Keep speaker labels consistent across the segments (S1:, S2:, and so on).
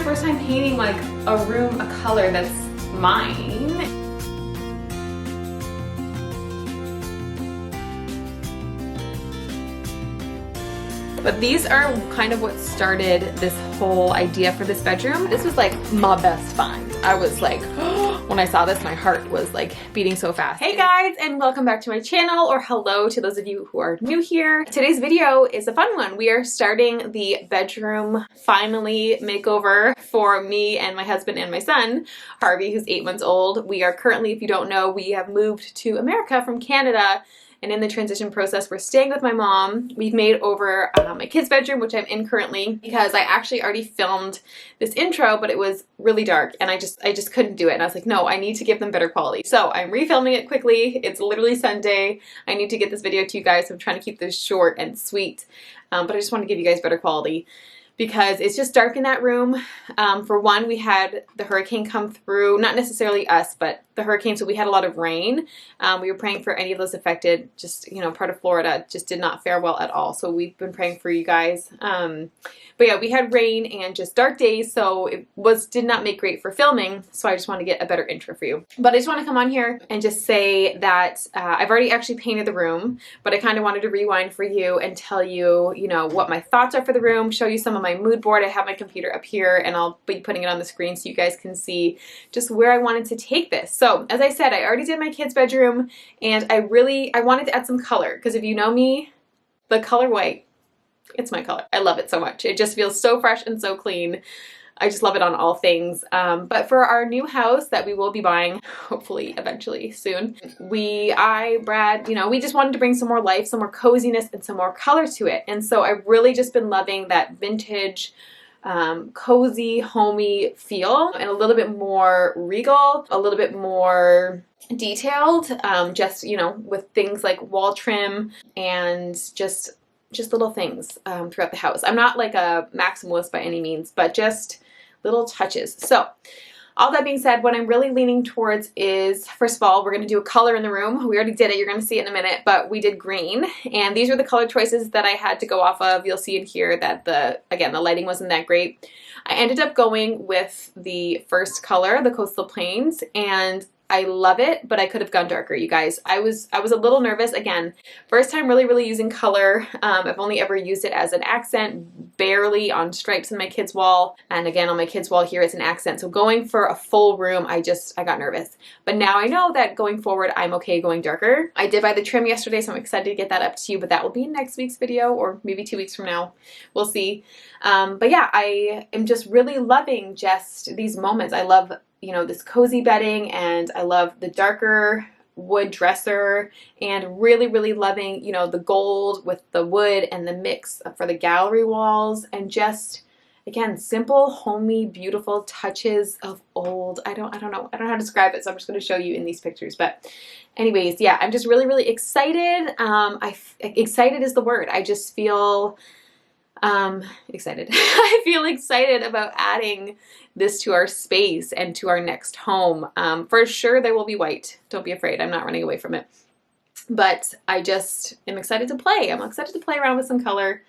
S1: first time painting like a room a color that's mine. But these are kind of what started this whole idea for this bedroom. This was like my best find. I was like, when I saw this, my heart was like beating so fast. Hey guys, and welcome back to my channel, or hello to those of you who are new here. Today's video is a fun one. We are starting the bedroom finally makeover for me and my husband and my son, Harvey, who's 8 months old. We are currently, if you don't know, we have moved to America from Canada. And in the transition process, we're staying with my mom. We've made over my kids' bedroom, which I'm in currently, because I actually already filmed this intro, but it was really dark and I just couldn't do it. And I was like, no, I need to give them better quality. So I'm refilming it quickly. It's literally Sunday. I need to get this video to you guys. So I'm trying to keep this short and sweet, but I just want to give you guys better quality, because it's just dark in that room. For one, we had the hurricane come through, not necessarily us, but the hurricane, so we had a lot of rain. We were praying for any of those affected, just, you know, part of Florida just did not fare well at all. So we've been praying for you guys. But yeah, we had rain and just dark days, so it did not make great for filming. So I just want to get a better intro for you. But I just want to come on here and just say that I've already actually painted the room, but I kind of wanted to rewind for you and tell you, you know, what my thoughts are for the room, show you some of my mood board. I have my computer up here and I'll be putting it on the screen so you guys can see just where I wanted to take this. So as I said, I already did my kids' bedroom, and I wanted to add some color, because if you know me, the color white, it's my color. I love it so much. It just feels so fresh and so clean. I just love it on all things. But for our new house that we will be buying, hopefully eventually soon, Brad, you know, we just wanted to bring some more life, some more coziness, and some more color to it. And so I've really just been loving that vintage, cozy, homey feel, and a little bit more regal, a little bit more detailed, just, you know, with things like wall trim and just little things throughout the house. I'm not like a maximalist by any means, but just little touches. So all that being said, what I'm really leaning towards is, first of all, we're going to do a color in the room. We already did it. You're going to see it in a minute, but we did green. And these are the color choices that I had to go off of. You'll see in here that again, the lighting wasn't that great. I ended up going with the first color, the Coastal Plains, and I love it, but I could have gone darker, you guys. I was a little nervous. Again, first time really using color. I've only ever used it as an accent, barely on stripes in my kids' wall. And again, on my kids' wall here, it's an accent. So going for a full room, I got nervous. But now I know that going forward, I'm okay going darker. I did buy the trim yesterday, so I'm excited to get that up to you, but that will be in next week's video, or maybe 2 weeks from now. We'll see. But yeah, I am just really loving just these moments. I love, you know, this cozy bedding, and I love the darker wood dresser, and really loving, you know, the gold with the wood and the mix for the gallery walls, and just, again, simple, homey, beautiful touches of old. I don't know how to describe it, so I'm just going to show you in these pictures. But anyways, yeah, I'm just really excited. Excited is the word. I just feel excited. I feel excited about adding this to our space and to our next home. For sure there will be white. Don't be afraid. I'm not running away from it. But I just am excited to play. I'm excited to play around with some color,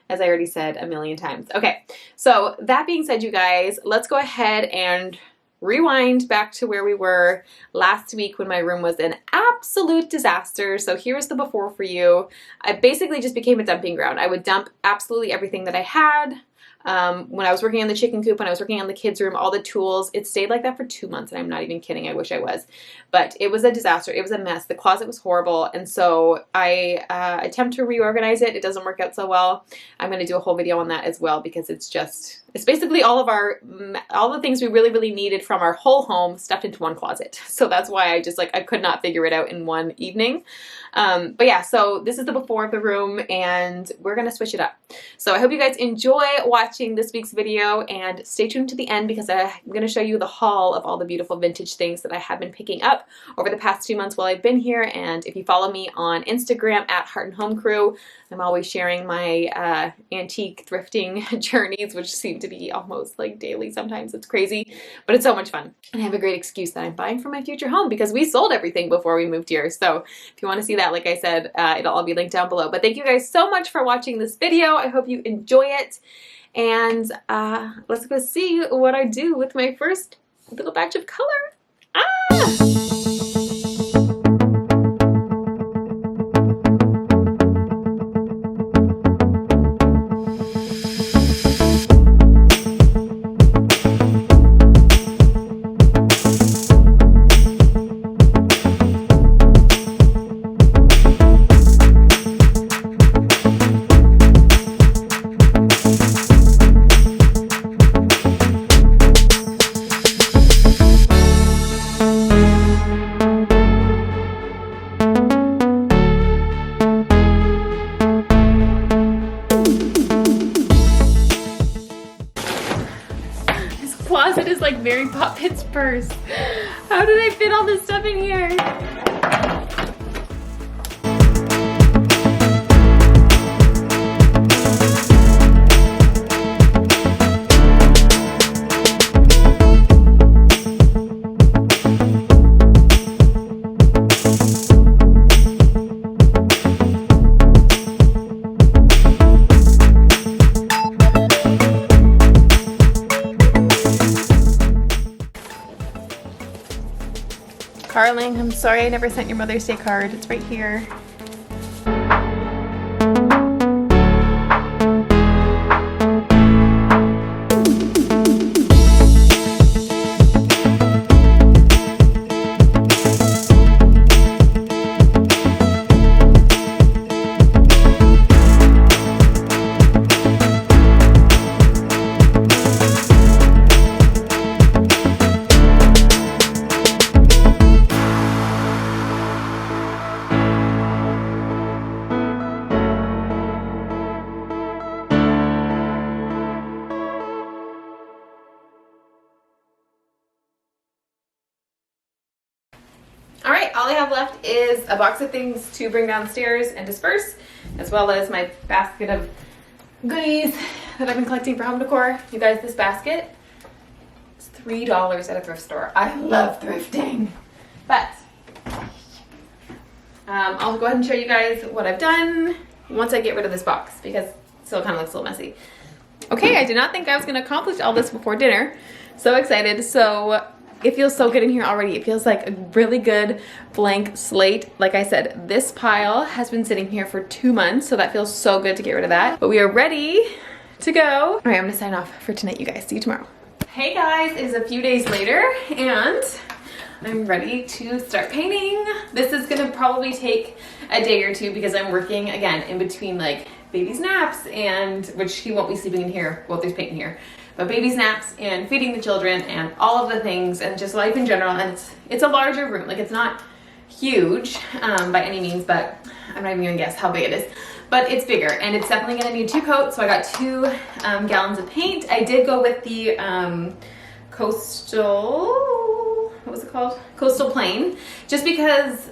S1: as I already said a million times. Okay, so that being said, you guys, let's go ahead and rewind back to where we were last week when my room was an absolute disaster. So here's the before for you. I basically just became a dumping ground. I would dump absolutely everything that I had. When I was working on the chicken coop, when I was working on the kids' room, all the tools, it stayed like that for 2 months, and I'm not even kidding. I wish I was. But it was a disaster. It was a mess. The closet was horrible, and so I attempt to reorganize it. It doesn't work out so well. I'm going to do a whole video on that as well, because it's basically all the things we really needed from our whole home stuffed into one closet. So that's why I could not figure it out in one evening. But yeah, so this is the before of the room, and we're going to switch it up. So I hope you guys enjoy watching this week's video, and stay tuned to the end, because I'm going to show you the haul of all the beautiful vintage things that I have been picking up over the past 2 months while I've been here. And if you follow me on Instagram at Heart and Home Crew, I'm always sharing my antique thrifting journeys, which seem to be almost like daily sometimes. It's crazy, but it's so much fun. And I have a great excuse that I'm buying for my future home, because we sold everything before we moved here. So if you want to see that, like I said, it'll all be linked down below. But thank you guys so much for watching this video. I hope you enjoy it. And let's go see what I do with my first little batch of color. Ah! Closet is like Mary Poppins' purse. How did I fit all this stuff in here? Carling, I'm sorry I never sent your Mother's Day card. It's right here. All right, all I have left is a box of things to bring downstairs and disperse, as well as my basket of goodies that I've been collecting for home decor. You guys, this basket is $3 at a thrift store. I love thrifting. But I'll go ahead and show you guys what I've done once I get rid of this box, because it still kind of looks a little messy. Okay, I did not think I was gonna accomplish all this before dinner. So excited. So it feels so good in here already. It feels like a really good blank slate. Like I said, this pile has been sitting here for 2 months, so that feels so good to get rid of that. But we are ready to go. All right, I'm gonna sign off for tonight, you guys. See you tomorrow. Hey guys, it is a few days later, and I'm ready to start painting. This is gonna probably take a day or two because I'm working, again, in between like baby's naps, and which he won't be sleeping in here. Well, there's paint in here. But baby's naps and feeding the children and all of the things and just life in general. And it's a larger room. Like, it's not huge by any means, but I'm not even gonna guess how big it is. But it's bigger, and it's definitely gonna need 2 coats. So I got 2 gallons of paint. I did go with the coastal, what was it called? Coastal Plain, just because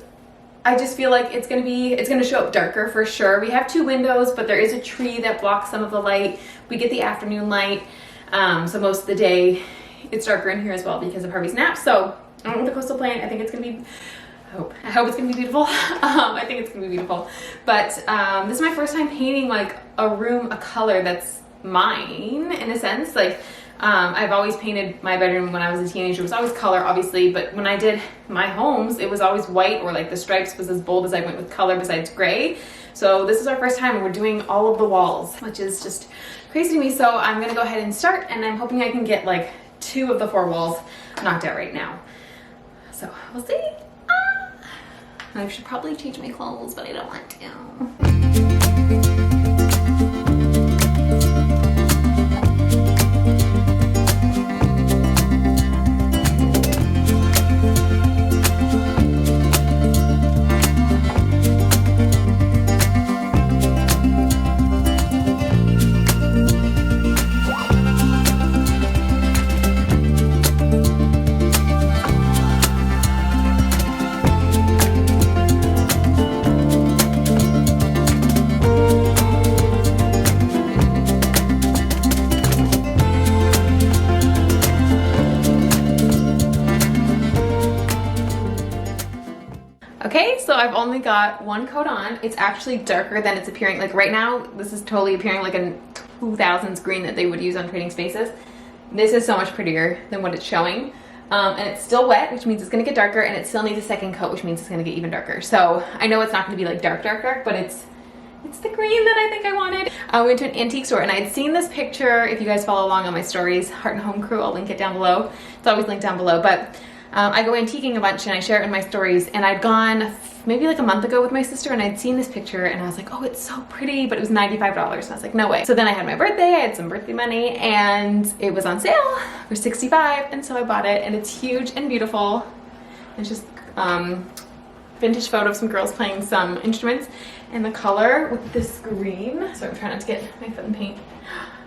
S1: I just feel like it's gonna show up darker for sure. We have 2 windows, but there is a tree that blocks some of the light. We get the afternoon light. So most of the day it's darker in here as well because of Harvey's nap. So I went with the Coastal Plain. I think it's gonna be, I hope it's gonna be beautiful. I think it's gonna be beautiful. But this is my first time painting like a room, a color that's mine in a sense. Like I've always painted my bedroom when I was a teenager. It was always color, obviously, but when I did my homes, it was always white, or like the stripes was as bold as I went with color besides gray. So this is our first time and we're doing all of the walls, which is just crazy to me. So I'm gonna go ahead and start, and I'm hoping I can get like 2 of the 4 walls knocked out right now. So we'll see. I should probably change my clothes, but I don't want to. Okay, so I've only got 1 coat on. It's actually darker than it's appearing. Like right now, this is totally appearing like a 2000s green that they would use on trading spaces. This is so much prettier than what it's showing. And it's still wet, which means it's gonna get darker, and it still needs a second coat, which means it's gonna get even darker. So I know it's not gonna be like dark, but it's the green that I think I wanted. I went to an antique store and I had seen this picture. If you guys follow along on my stories, Heart and Home Crew, I'll link it down below. It's always linked down below, but I go antiquing a bunch and I share it in my stories, and I'd gone maybe like a month ago with my sister and I'd seen this picture and I was like, oh, it's so pretty, but it was $95. And I was like, no way. So then I had my birthday, I had some birthday money, and it was on sale for $65, and so I bought it, and it's huge and beautiful. It's just vintage photo of some girls playing some instruments, and the color with this green. So I'm trying not to get my foot in paint.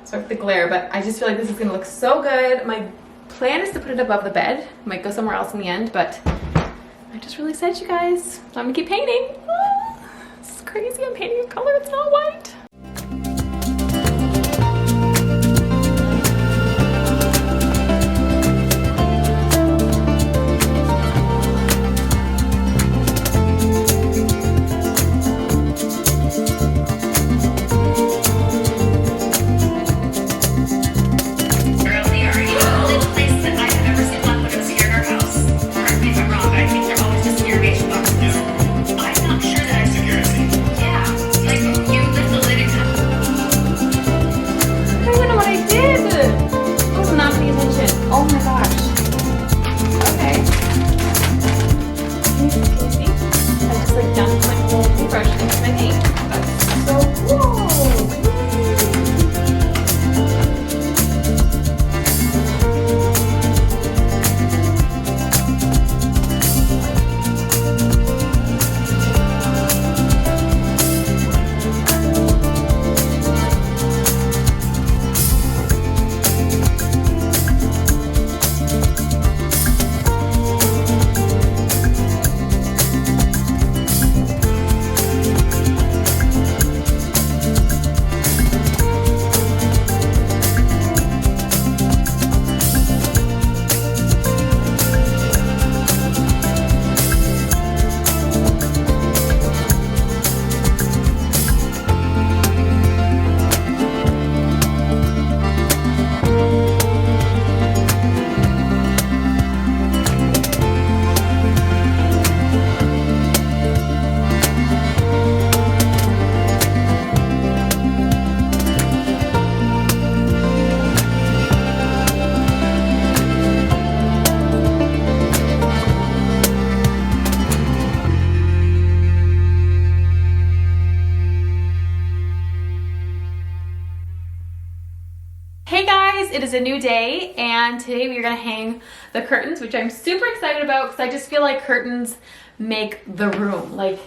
S1: Sorry for the glare, but I just feel like this is gonna look so good. My plan is to put it above the bed. Might go somewhere else in the end, but I just really said, you guys. So I'm gonna keep painting. This is crazy, I'm painting a color, it's not white. Hey guys, it is a new day, and today we're gonna hang the curtains, which I'm super excited about because I just feel like curtains make the room. Like,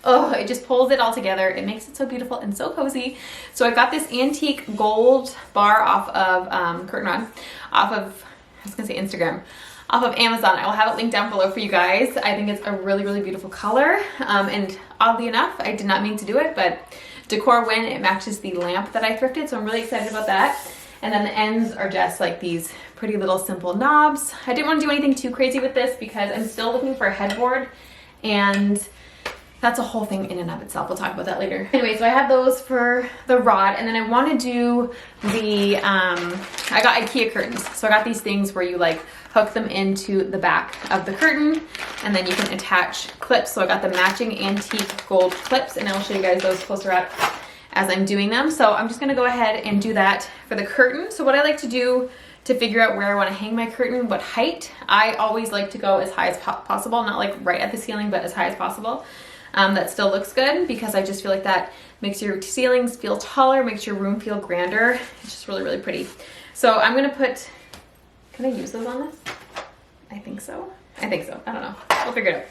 S1: oh, it just pulls it all together. It makes it so beautiful and so cozy. So I got this antique gold bar off of curtain rod, off of, I was gonna say Instagram, off of Amazon. I will have it linked down below for you guys. I think it's a really, really beautiful color. And oddly enough, I did not mean to do it, but decor win, it matches the lamp that I thrifted. So I'm really excited about that. And then the ends are just like these pretty little simple knobs. I didn't want to do anything too crazy with this because I'm still looking for a headboard, and that's a whole thing in and of itself. We'll talk about that later. Anyway, so I have those for the rod, and then I want to do the, I got IKEA curtains. So I got these things where you like hook them into the back of the curtain, and then you can attach clips. So I got the matching antique gold clips, and I'll show you guys those closer up as I'm doing them. So I'm just gonna go ahead and do that for the curtain. So what I like to do to figure out where I wanna hang my curtain, what height, I always like to go as high as possible, not like right at the ceiling, but as high as possible. That still looks good because I just feel like that makes your ceilings feel taller, makes your room feel grander. It's just really, really pretty. So I'm gonna put, can I use those on this? I think so. I think so, I don't know, we'll figure it out.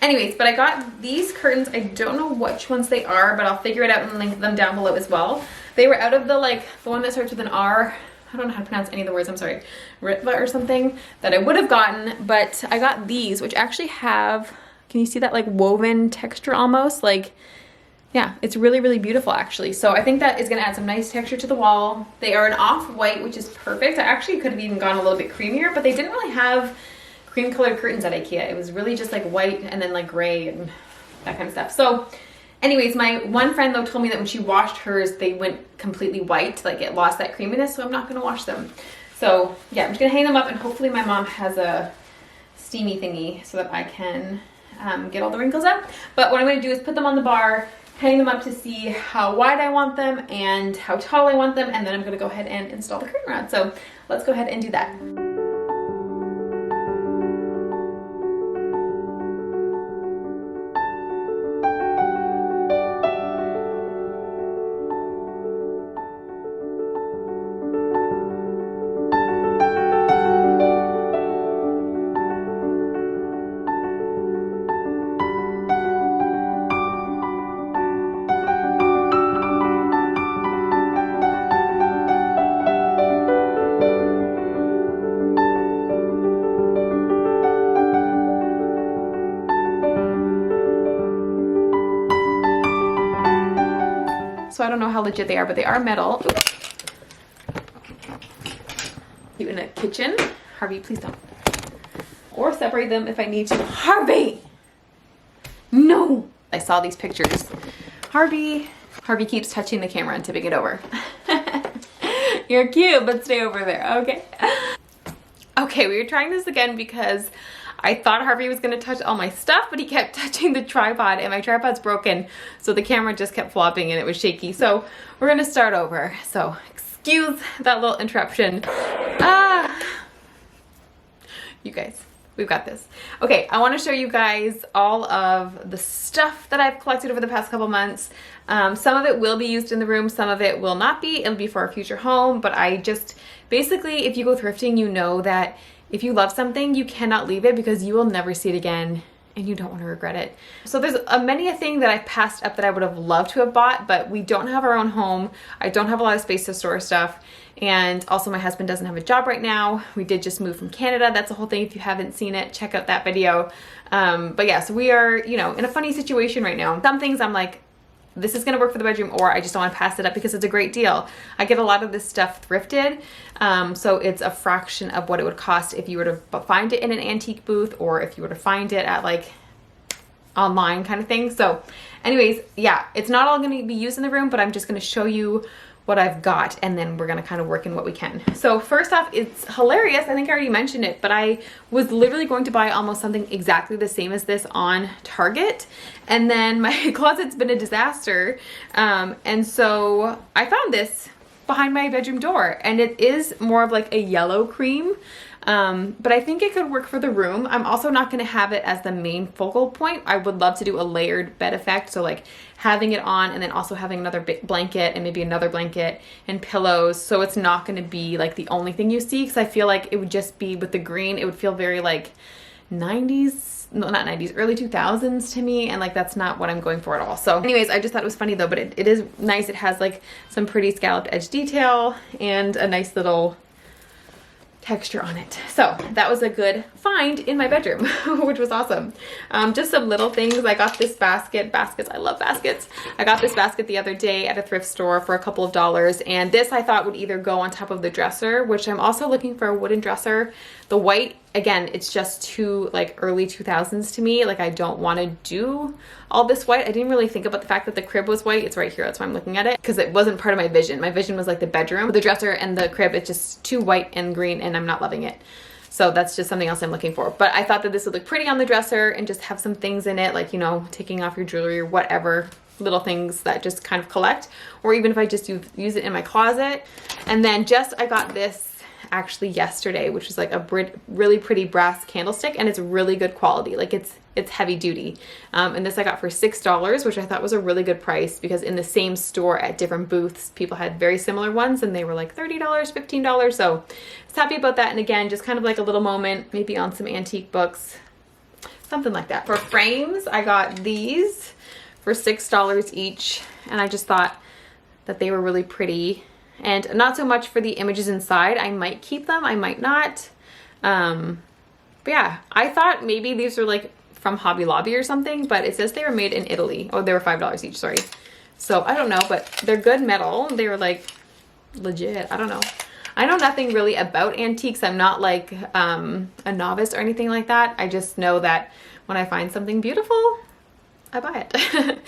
S1: Anyways, but I got these curtains. I don't know which ones they are, but I'll figure it out and link them down below as well. They were out of the the one that starts with an R. I don't know how to pronounce any of the words, I'm sorry. Ritva or something that I would have gotten, but I got these, which actually have, can you see that like woven texture almost? Like, yeah, it's really, really beautiful actually. So I think that is gonna add some nice texture to the wall. They are an off-white, which is perfect. I actually could have even gone a little bit creamier, but they didn't really have cream colored curtains at IKEA. It was really just like white and then like gray and that kind of stuff. So Anyways, my one friend though told me that when she washed hers, they went completely white, like it lost that creaminess, so I'm not gonna wash them. So yeah, I'm just gonna hang them up, and hopefully my mom has a steamy thingy so that I can get all the wrinkles out. But what I'm gonna do is put them on the bar, hang them up to see how wide I want them and how tall I want them, and then I'm gonna go ahead and install the curtain rod. So let's go ahead and do that. So I don't know how legit they are, but they are metal. You in a kitchen? Harvey, please don't. Or separate them if I need to. Harvey! No! I saw these pictures. Harvey keeps touching the camera and tipping it over. You're cute, but stay over there, okay? Okay, we were trying this again because I thought Harvey was gonna touch all my stuff, but he kept touching the tripod, and my tripod's broken, so the camera just kept flopping and it was shaky. So we're gonna start over. So excuse that little interruption. You guys, we've got this. Okay, I wanna show you guys all of the stuff that I've collected over the past couple months. Some of it will be used in the room, some of it will not be. It'll be for a future home, but I just, basically, if you go thrifting, you know that if you love something, you cannot leave it because you will never see it again and you don't want to regret it. So there's many a thing that I've passed up that I would have loved to have bought, but we don't have our own home. I don't have a lot of space to store stuff. And also my husband doesn't have a job right now. We did just move from Canada. That's the whole thing. If you haven't seen it, check out that video. But yeah, so we are, you know, in a funny situation right now. Some things I'm like, this is gonna work for the bedroom, or I just don't wanna pass it up because it's a great deal. I get a lot of this stuff thrifted, so it's a fraction of what it would cost if you were to find it in an antique booth or if you were to find it at like online kind of thing. So anyways, yeah, it's not all gonna be used in the room, but I'm just gonna show you what I've got, and then we're gonna kind of work in what we can. So first off, it's hilarious, I think I already mentioned it, but I was literally going to buy almost something exactly the same as this on Target, and then my closet's been a disaster, and so I found this behind my bedroom door, and it is more of like a yellow cream, but I think it could work for the room. I'm also not going to have it as the main focal point. I would love to do a layered bed effect, so like having it on and then also having another blanket and maybe another blanket and pillows, so it's not going to be like the only thing you see, because I feel like it would just be with the green, it would feel very like 90s, no, not 90s, early 2000s to me, and like that's not what I'm going for at all. So anyways, I just thought it was funny though, but it is nice. It has like some pretty scalloped edge detail and a nice little texture on it. So that was a good find in my bedroom, which was awesome. Just some little things. I got this baskets, I love baskets. I got this basket the other day at a thrift store for a couple of dollars, and this I thought would either go on top of the dresser, which I'm also looking for a wooden dresser. The white, again, it's just too like early 2000s to me. Like I don't want to do all this white. I didn't really think about the fact that the crib was white. It's right here, that's why I'm looking at it, because it wasn't part of my vision. My vision was like the bedroom, the dresser, and the crib. It's just too white and green, and I'm not loving it. So that's just something else I'm looking for. But I thought that this would look pretty on the dresser and just have some things in it, like, you know, taking off your jewelry or whatever, little things that just kind of collect, or even if I just use it in my closet. And then I got this actually yesterday, which is like a really pretty brass candlestick, and it's really good quality. Like it's heavy duty. And this I got for $6, which I thought was a really good price, because in the same store at different booths, people had very similar ones and they were like $30, $15. So I was happy about that. And again, just kind of like a little moment, maybe on some antique books, something like that. For frames, I got these for $6 each, and I just thought that they were really pretty. And not so much for the images inside. I might keep them, I might not. But yeah, I thought maybe these were like from Hobby Lobby or something, but it says they were made in Italy. Oh, they were $5 each, sorry. So I don't know, but they're good metal. They were like legit, I don't know. I know nothing really about antiques. I'm not like a novice or anything like that. I just know that when I find something beautiful, I buy it.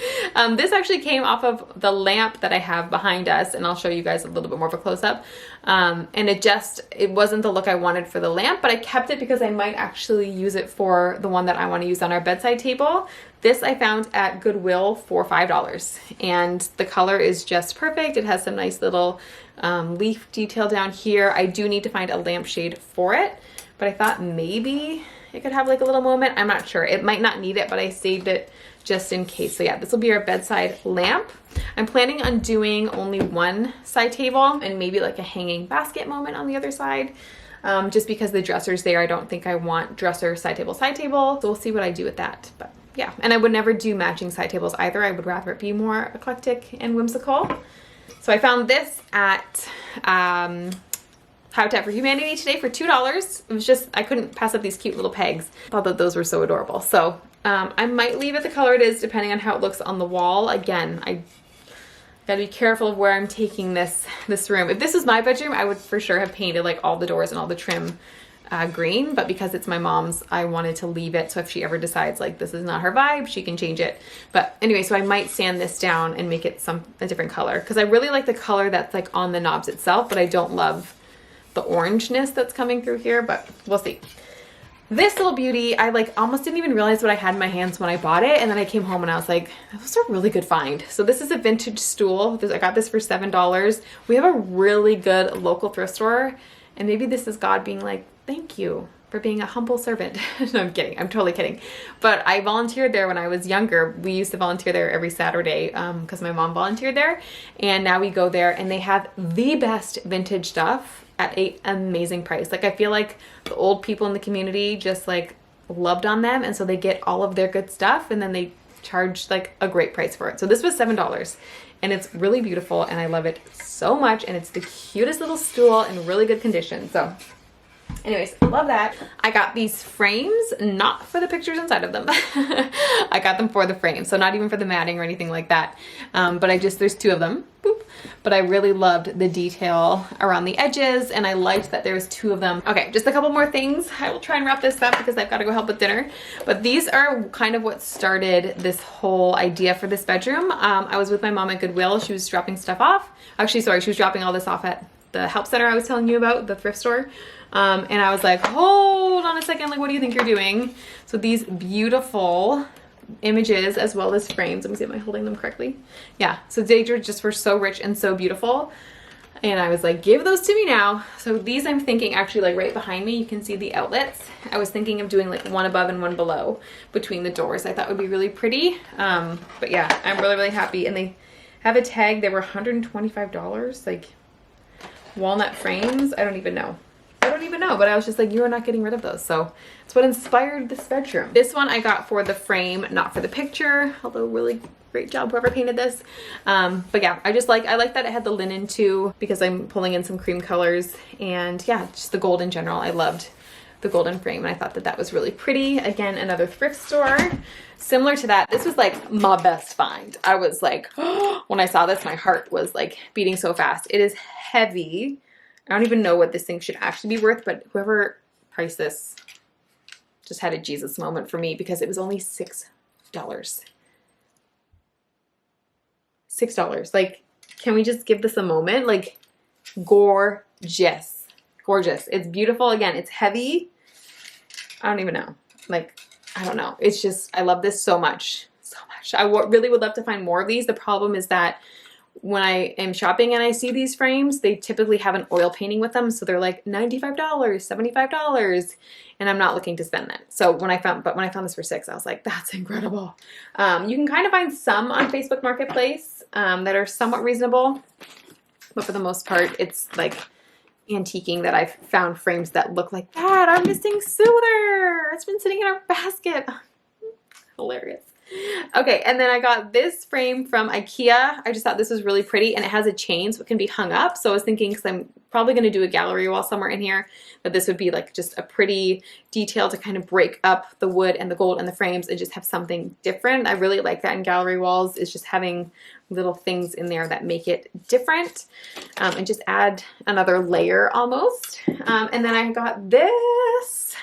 S1: This actually came off of the lamp that I have behind us, and I'll show you guys a little bit more of a close-up. And it wasn't the look I wanted for the lamp, but I kept it because I might actually use it for the one that I want to use on our bedside table. This I found at Goodwill for $5, and the color is just perfect. It has some nice little leaf detail down here. I do need to find a lampshade for it, but I thought maybe it could have like a little moment. I'm not sure. It might not need it, but I saved it just in case. So yeah, this will be our bedside lamp. I'm planning on doing only one side table and maybe like a hanging basket moment on the other side. Just because the dresser's there, I don't think I want dresser, side table. So we'll see what I do with that. But yeah, and I would never do matching side tables either. I would rather it be more eclectic and whimsical. So I found this at Habitat for Humanity today for $2. It was just, I couldn't pass up these cute little pegs. I thought that those were so adorable. So I might leave it the color it is depending on how it looks on the wall. Again, I gotta be careful of where I'm taking this room. If this was my bedroom, I would for sure have painted like all the doors and all the trim green, but because it's my mom's, I wanted to leave it. So if she ever decides like this is not her vibe, she can change it. But anyway, so I might sand this down and make it a different color, because I really like the color that's like on the knobs itself, but I don't love the orangeness that's coming through here, but we'll see. This little beauty, I like almost didn't even realize what I had in my hands when I bought it, and then I came home and I was like, that was a really good find. So this is a vintage stool. I got this for $7. We have a really good local thrift store, and maybe this is God being like, thank you for being a humble servant. No, I'm kidding. I'm totally kidding. But I volunteered there when I was younger. We used to volunteer there every Saturday because my mom volunteered there, and now we go there and they have the best vintage stuff at an amazing price. Like I feel like the old people in the community just like loved on them, and so they get all of their good stuff and then they charge like a great price for it. So this was $7 and it's really beautiful and I love it so much, and it's the cutest little stool in really good condition. So anyways, I love that. I got these frames, not for the pictures inside of them. I got them for the frame, so not even for the matting or anything like that. But there's two of them. Boop. But I really loved the detail around the edges, and I liked that there was two of them. Okay, just a couple more things. I will try and wrap this up because I've got to go help with dinner. But these are kind of what started this whole idea for this bedroom. I was with my mom at Goodwill. She was dropping stuff off. Actually, sorry, she was dropping all this off at the help center I was telling you about, the thrift store. And I was like, hold on a second, like, what do you think you're doing? So these beautiful images as well as frames. Let me see, am I holding them correctly? Yeah, so they just were so rich and so beautiful. And I was like, give those to me now. So these I'm thinking actually like right behind me, you can see the outlets. I was thinking of doing like one above and one below between the doors. I thought would be really pretty. But yeah, I'm really, really happy. And they have a tag. They were $125, like walnut frames. I don't even know, but I was just like, you are not getting rid of those. So it's what inspired this bedroom. This one I got for the frame, not for the picture, although really great job whoever painted this. But yeah, I like that it had the linen too, because I'm pulling in some cream colors, and yeah, just the gold in general. I loved the golden frame, and I thought that that was really pretty. Again, another thrift store. Similar to that, this was like my best find. I was like, when I saw this, my heart was like beating so fast. It is heavy. I don't even know what this thing should actually be worth, but whoever priced this just had a Jesus moment for me, because it was only $6. $6. Like, can we just give this a moment? Like, gorgeous. Gorgeous. It's beautiful. Again, it's heavy. I don't even know. Like, I don't know. It's just, I love this so much. So much. I really would love to find more of these. The problem is that when I am shopping and I see these frames, they typically have an oil painting with them. So they're like $95, $75, and I'm not looking to spend that. So when I found this for $6, I was like, that's incredible. You can kind of find some on Facebook Marketplace that are somewhat reasonable, but for the most part, it's like antiquing that I've found frames that look like that. Our missing soother. It's been sitting in our basket. Hilarious. Okay, and then I got this frame from IKEA. I just thought this was really pretty, and it has a chain so it can be hung up. So I was thinking, because I'm probably going to do a gallery wall somewhere in here, that this would be like just a pretty detail to kind of break up the wood and the gold and the frames and just have something different. I really like that in gallery walls, is just having little things in there that make it different and just add another layer almost. And then I got this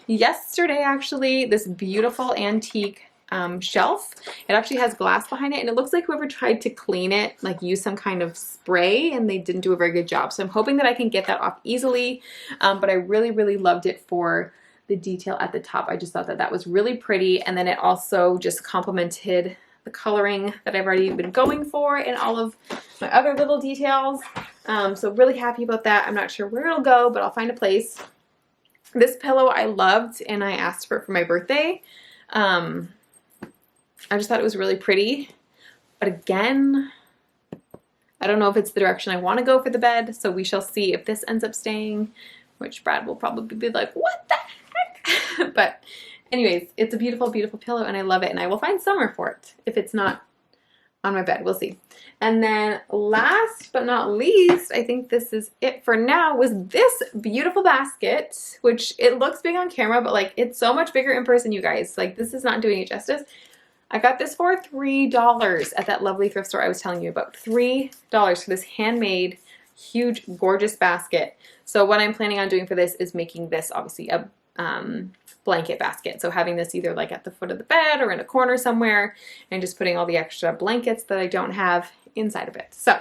S1: yesterday, actually, this beautiful antique shelf. It actually has glass behind it, and it looks like whoever tried to clean it like used some kind of spray and they didn't do a very good job. So I'm hoping that I can get that off easily, but I really loved it for the detail at the top. I just thought that that was really pretty, and then it also just complemented the coloring that I've already been going for and all of my other little details. So really happy about that. I'm not sure where it'll go, but I'll find a place. This pillow I loved, and I asked for it for my birthday. I just thought it was really pretty, but again, I don't know if it's the direction I want to go for the bed, so we shall see if this ends up staying, which Brad will probably be like, what the heck? But anyways, it's a beautiful pillow, and I love it, and I will find somewhere for it if it's not on my bed. We'll see. And then last but not least, I think this is it for now, was this beautiful basket, which it looks big on camera, but like it's so much bigger in person, you guys. Like this is not doing it justice. I got this for $3 at that lovely thrift store I was telling you about. $3 for this handmade, huge, gorgeous basket. So what I'm planning on doing for this is making this obviously a blanket basket. So having this either like at the foot of the bed or in a corner somewhere, and just putting all the extra blankets that I don't have inside of it. So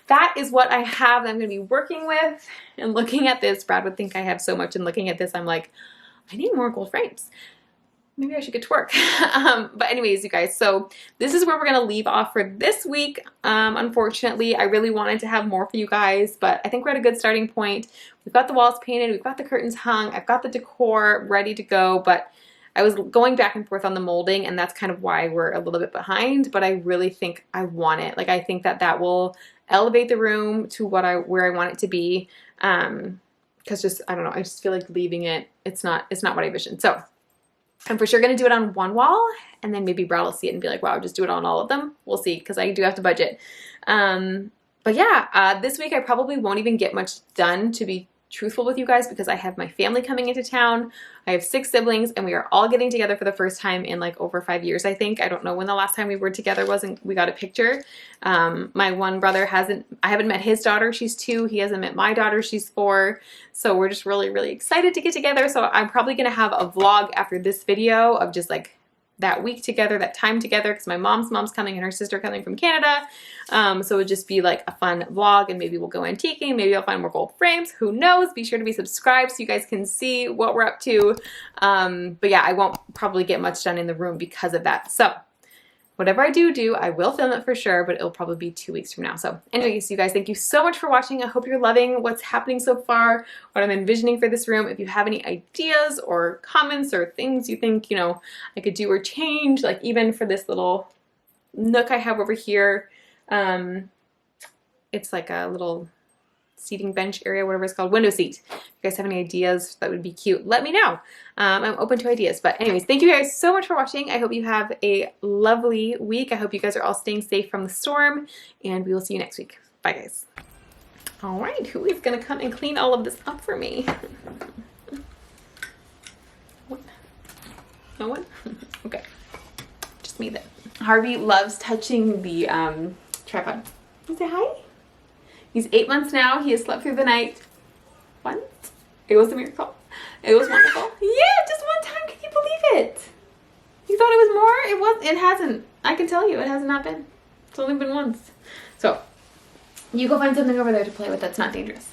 S1: that is what I have that I'm going to be working with. And looking at this, Brad would think I have so much, and looking at this, I'm like, I need more gold frames. Maybe I should get to work. But anyways, you guys, so this is where we're going to leave off for this week. Unfortunately, I really wanted to have more for you guys, but I think we're at a good starting point. We've got the walls painted, we've got the curtains hung, I've got the decor ready to go, but I was going back and forth on the molding, and that's kind of why we're a little bit behind, but I really think I want it. Like, I think that that will elevate the room to where I want it to be. Because just, I don't know, I just feel like leaving it, it's not what I envisioned. So I'm for sure going to do it on one wall, and then maybe Brad will see it and be like, wow, just do it on all of them. We'll see, because I do have to budget. But yeah, this week I probably won't even get much done, to be truthful with you guys, because I have my family coming into town. I have 6 siblings, and we are all getting together for the first time in like over 5 years, I think. I don't know when the last time we were together was, and we got a picture. My one brother I haven't met his daughter, she's 2. He hasn't met my daughter, she's 4. So we're just really excited to get together. So I'm probably gonna have a vlog after this video of just like that week together, that time together, because my mom's coming and her sister coming from Canada. So it would just be like a fun vlog, and maybe we'll go antiquing, maybe I'll find more gold frames, who knows. Be sure to be subscribed so you guys can see what we're up to. But yeah, I won't probably get much done in the room because of that. So whatever I do, I will film it for sure, but it'll probably be 2 weeks from now. So anyways, you guys, thank you so much for watching. I hope you're loving what's happening so far, what I'm envisioning for this room. If you have any ideas or comments or things you think, you know, I could do or change, like even for this little nook I have over here, it's like a little seating bench area, whatever it's called, window seat. If you guys have any ideas that would be cute, let me know. I'm open to ideas. But anyways, thank you guys so much for watching. I hope you have a lovely week. I hope you guys are all staying safe from the storm, and we will see you next week. Bye, guys. All right, who is gonna come and clean all of this up for me? What? No one? Okay, just me then. Harvey loves touching the tripod. Say hi. He's 8 months now. He has slept through the night once. It was a miracle. It was wonderful. Yeah, just one time. Can you believe it? You thought it was more? It hasn't. I can tell you, it has not been. It's only been once. So, you go find something over there to play with that's not dangerous.